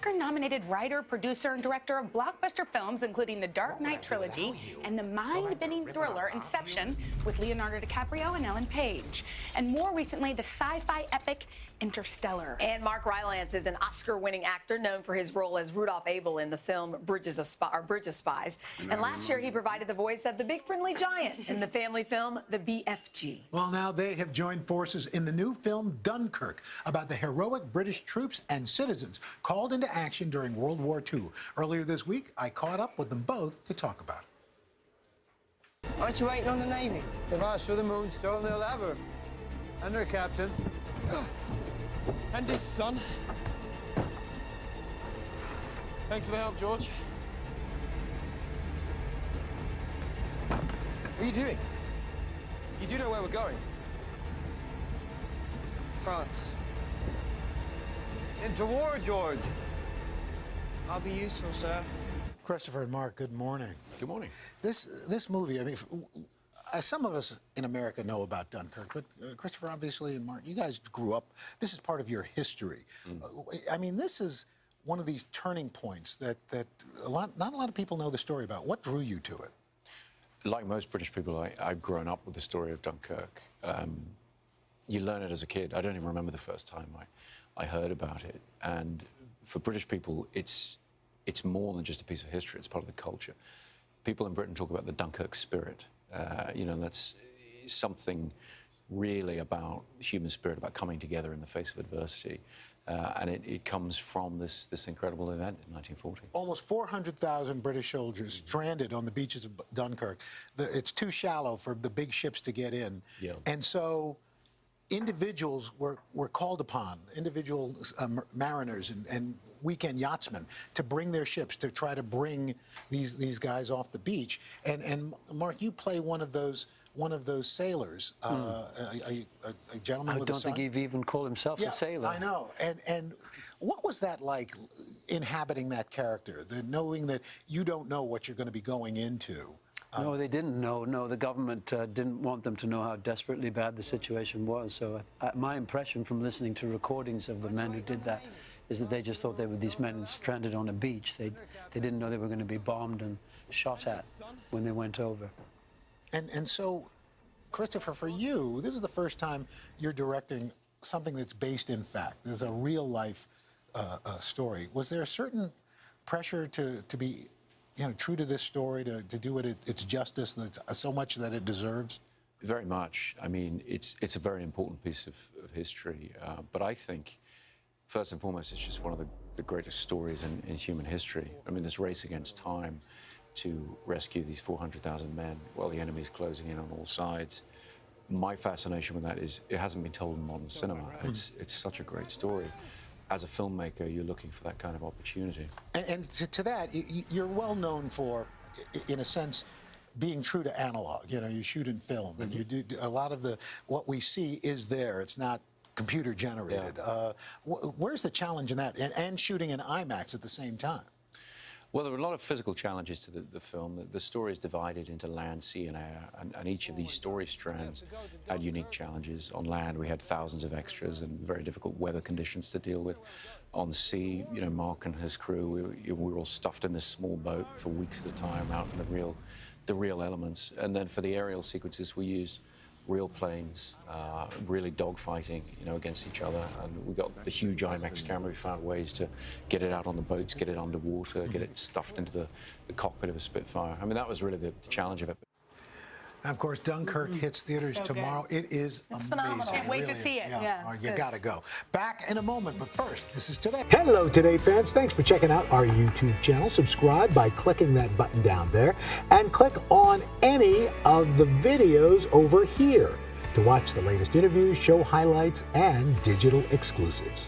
Oscar-nominated writer, producer, and director of blockbuster films, including the Dark Knight trilogy and the mind-bending thriller Inception with Leonardo DiCaprio and Ellen Page. And more recently, the sci-fi epic Interstellar. And Mark Rylance is an Oscar-winning actor known for his role as Rudolph Abel in the film Bridge of Spies. And last year, he provided the voice of the big friendly giant in the family film The BFG. Well, now they have joined forces in the new film Dunkirk about the heroic British troops and citizens called into action during World War II. Earlier this week, I caught up with them both to talk about it. Aren't you waiting on the Navy? They've asked for the Moonstone, they'll have her. And her captain. And his son. Thanks for the help, George. What are you doing? You do know where we're going? France. Into war, George. I'll be useful, sir. Christopher and Mark, good morning. Good morning. This movie, I mean, some of us in America know about Dunkirk, but Christopher, obviously, and Mark, you guys grew up. This is part of your history. I mean, this is one of these turning points that not a lot of people know the story about. What drew you to it? Like most British people, I've grown up with the story of Dunkirk. You learn it as a kid. I don't even remember the first time I heard about it. And for British people, it's more than just a piece of history. It's part of the culture. People in Britain talk about the Dunkirk spirit. You know, that's something really about human spirit, about coming together in the face of adversity. And it comes from this incredible event in 1940. Almost 400,000 British soldiers stranded on the beaches of Dunkirk. It's too shallow for the big ships to get in. Yeah. And so individuals were called upon, individual mariners and weekend yachtsmen, to bring their ships to try to bring these guys off the beach. And Mark, you play one of those sailors, a gentleman with a son. I don't think he'd even call himself a sailor. I know. And what was that like, inhabiting that character, knowing that you don't know what you're going to be going into? No, they didn't know. No, the government didn't want them to know how desperately bad the situation was. So my impression from listening to recordings of the men who did that is that they just thought they were these men stranded on a beach. They didn't know they were going to be bombed and shot at when they went over. And so, Christopher, for you, this is the first time you're directing something that's based in fact. There's a real-life story. Was there a certain pressure to be, you know, true to this story, to do it its justice, that's so much that it deserves? Very much. I mean, it's a very important piece of history. But I think, first and foremost, it's just one of the greatest stories in human history. I mean, this race against time to rescue these 400,000 men while the enemy's closing in on all sides. My fascination with that is it hasn't been told in modern cinema. It's such a great story. As a filmmaker, you're looking for that kind of opportunity. And to that, you're well known for, in a sense, being true to analog. You know, you shoot in film, and you do a lot of what we see is there. It's not computer generated. Yeah. Where's the challenge in that, and shooting in IMAX at the same time? Well, there are a lot of physical challenges to the film. The story is divided into land, sea, and air, and each of these story strands had unique challenges. On land, we had thousands of extras and very difficult weather conditions to deal with. On the sea, you know, Mark and his crew, we were all stuffed in this small boat for weeks at a time out in the real elements. And then for the aerial sequences, we used real planes, really dogfighting, you know, against each other. And we got the huge IMAX camera. We found ways to get it out on the boats, get it underwater, get it stuffed into the cockpit of a Spitfire. I mean, that was really the challenge of it. And of course, Dunkirk hits theaters tomorrow. It is amazing. Phenomenal. Can't wait to see it. Yeah, you gotta go. Back in a moment, but first, this is Today. Hello, Today fans. Thanks for checking out our YouTube channel. Subscribe by clicking that button down there, and click on any of the videos over here to watch the latest interviews, show highlights, and digital exclusives.